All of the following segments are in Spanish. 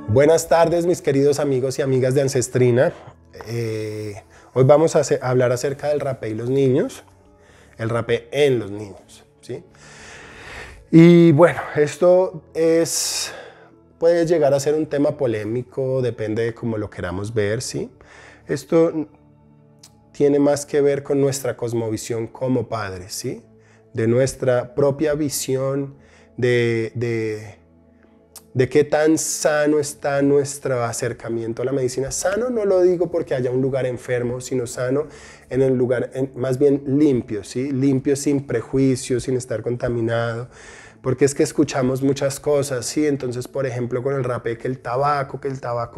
Buenas tardes, mis queridos amigos y amigas de Ancestrina. Hoy vamos a hablar acerca del rapé y los niños, el rapé en los niños, ¿sí? Y bueno, puede llegar a ser un tema polémico, depende de cómo lo queramos ver, ¿sí? Esto tiene más que ver con nuestra cosmovisión como padres, ¿sí? De nuestra propia visión de qué tan sano está nuestro acercamiento a la medicina. Sano no lo digo porque haya un lugar enfermo, sino sano en el lugar, más bien limpio, ¿sí? Limpio sin prejuicios, sin estar contaminado. Porque es que escuchamos muchas cosas, ¿sí? Entonces, por ejemplo, con el rapé, que el tabaco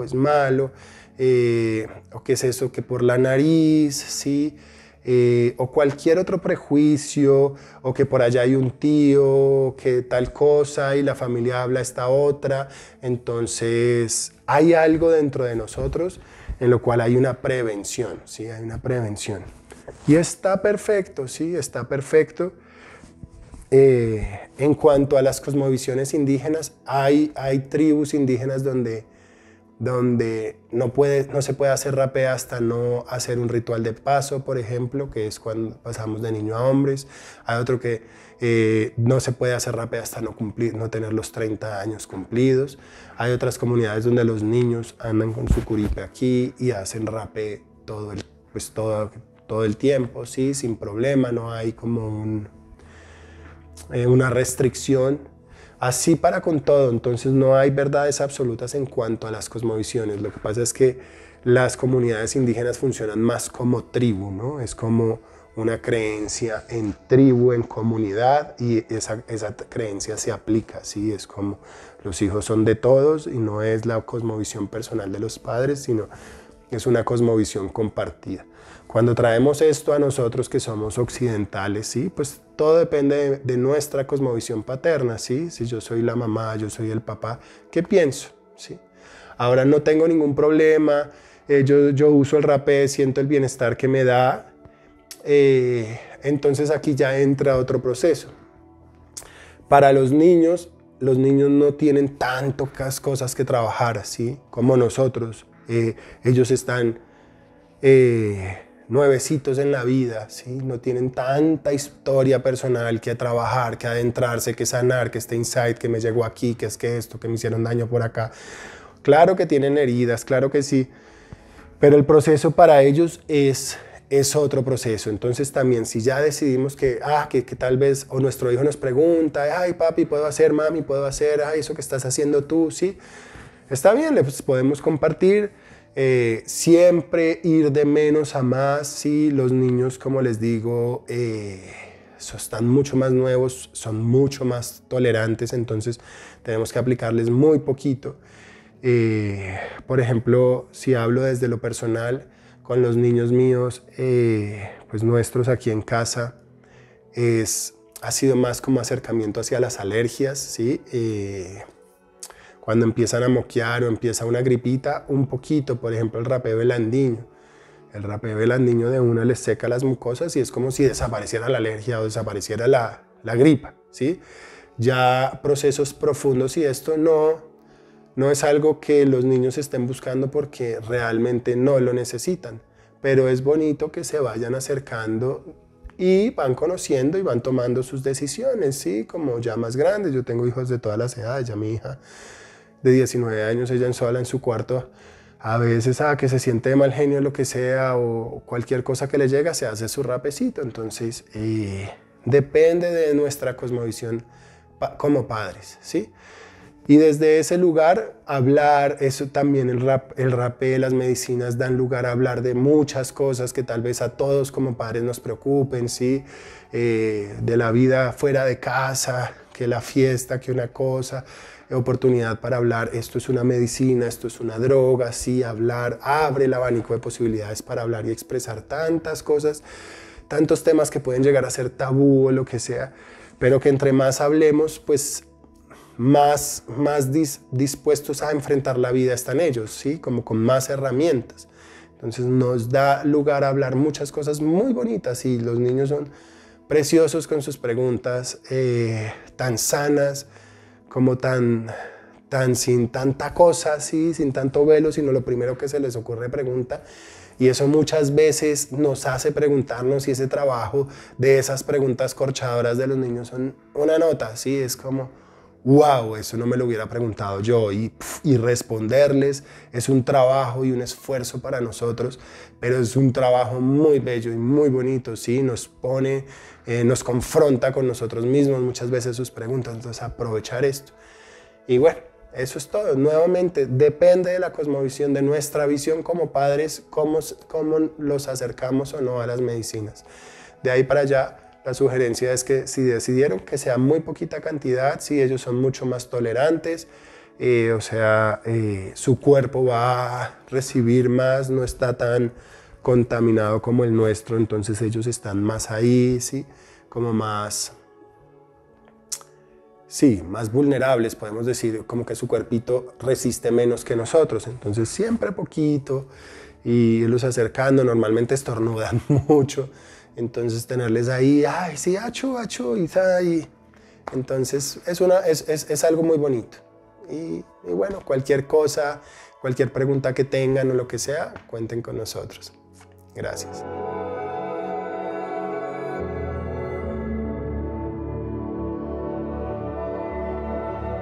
es malo, o qué es eso, que por la nariz, ¿sí? O cualquier otro prejuicio, o que por allá hay un tío, que tal cosa y la familia habla esta otra. Entonces hay algo dentro de nosotros en lo cual hay una prevención, ¿sí? Hay una prevención. Y está perfecto, ¿sí? Está perfecto. En cuanto a las cosmovisiones indígenas, hay tribus indígenas donde no se puede hacer rapé hasta no hacer un ritual de paso, por ejemplo, que es cuando pasamos de niño a hombres. Hay otro que no se puede hacer rapé hasta no tener los 30 años cumplidos. Hay otras comunidades donde los niños andan con su curipe aquí y hacen rapé todo el tiempo, ¿sí? Sin problema, no hay como una restricción. Así para con todo, entonces no hay verdades absolutas en cuanto a las cosmovisiones. Lo que pasa es que las comunidades indígenas funcionan más como tribu, ¿no? Es como una creencia en tribu, en comunidad, y esa creencia se aplica, ¿sí? Es como los hijos son de todos y no es la cosmovisión personal de los padres, sino es una cosmovisión compartida. Cuando traemos esto a nosotros que somos occidentales, ¿sí? Pues todo depende de nuestra cosmovisión paterna, ¿sí? Si yo soy la mamá, yo soy el papá, ¿qué pienso? ¿Sí? Ahora no tengo ningún problema, yo uso el rapé, siento el bienestar que me da, entonces aquí ya entra otro proceso. Para los niños no tienen tantas cosas que trabajar, ¿sí? Como nosotros. Ellos están nuevecitos en la vida, ¿sí? No tienen tanta historia personal que trabajar, que adentrarse, que sanar, que este insight, que me llegó aquí, que es que esto, que me hicieron daño por acá. Claro que tienen heridas, claro que sí, pero el proceso para ellos es otro proceso. Entonces también si ya decidimos que tal vez, o nuestro hijo nos pregunta, ay papi, ¿puedo hacer? Mami, ¿puedo hacer? Ay, eso que estás haciendo tú, ¿sí? Está bien, pues podemos compartir. Siempre ir de menos a más, sí, los niños, como les digo, están mucho más nuevos, son mucho más tolerantes, entonces tenemos que aplicarles muy poquito. Por ejemplo, si hablo desde lo personal, con los niños míos, pues nuestros aquí en casa, ha sido más como acercamiento hacia las alergias, ¿sí? Cuando empiezan a moquear o empieza una gripita, un poquito, por ejemplo, el rapé belandiño. El rapé belandiño de una les seca las mucosas y es como si desapareciera la alergia o desapareciera la gripa, ¿sí? Ya procesos profundos, y esto no es algo que los niños estén buscando porque realmente no lo necesitan, pero es bonito que se vayan acercando y van conociendo y van tomando sus decisiones, ¿sí? Como ya más grandes. Yo tengo hijos de todas las edades, ya mi hija de 19 años, ella sola en su cuarto, a veces que se siente de mal genio, lo que sea, o cualquier cosa que le llega, se hace su rapecito. Entonces, depende de nuestra cosmovisión como padres, ¿sí? Y desde ese lugar, hablar, eso también el rapé, las medicinas dan lugar a hablar de muchas cosas que tal vez a todos como padres nos preocupen, ¿sí? De la vida fuera de casa, que la fiesta, que una cosa, oportunidad para hablar, esto es una medicina, esto es una droga, sí, hablar, abre el abanico de posibilidades para hablar y expresar tantas cosas, tantos temas que pueden llegar a ser tabú o lo que sea, pero que entre más hablemos, pues más dispuestos a enfrentar la vida están ellos, ¿sí? Como con más herramientas. Entonces nos da lugar a hablar muchas cosas muy bonitas, y los niños son preciosos con sus preguntas tan sanas, como tan tan sin tanta cosa, así, sin tanto velo, sino lo primero que se les ocurre pregunta. Y eso muchas veces nos hace preguntarnos si ese trabajo de esas preguntas corchadoras de los niños son una nota, ¿sí? Es como, wow, eso no me lo hubiera preguntado yo. Y responderles es un trabajo y un esfuerzo para nosotros, pero es un trabajo muy bello y muy bonito, ¿sí? Nos pone, nos confronta con nosotros mismos muchas veces sus preguntas, entonces aprovechar esto. Y bueno, eso es todo. Nuevamente, depende de la cosmovisión, de nuestra visión como padres, cómo los acercamos o no a las medicinas. De ahí para allá, la sugerencia es que si decidieron que sea muy poquita cantidad, si ellos son mucho más tolerantes, su cuerpo va a recibir más, no está tan contaminado como el nuestro, entonces ellos están más ahí, ¿sí? Como más... Sí, más vulnerables, podemos decir, como que su cuerpito resiste menos que nosotros, entonces siempre poquito y los acercando, normalmente estornudan mucho, entonces tenerles ahí, ay, sí, achu, achu, y ahí, entonces es algo muy bonito. Y bueno, cualquier cosa, cualquier pregunta que tengan o lo que sea, cuenten con nosotros. Gracias.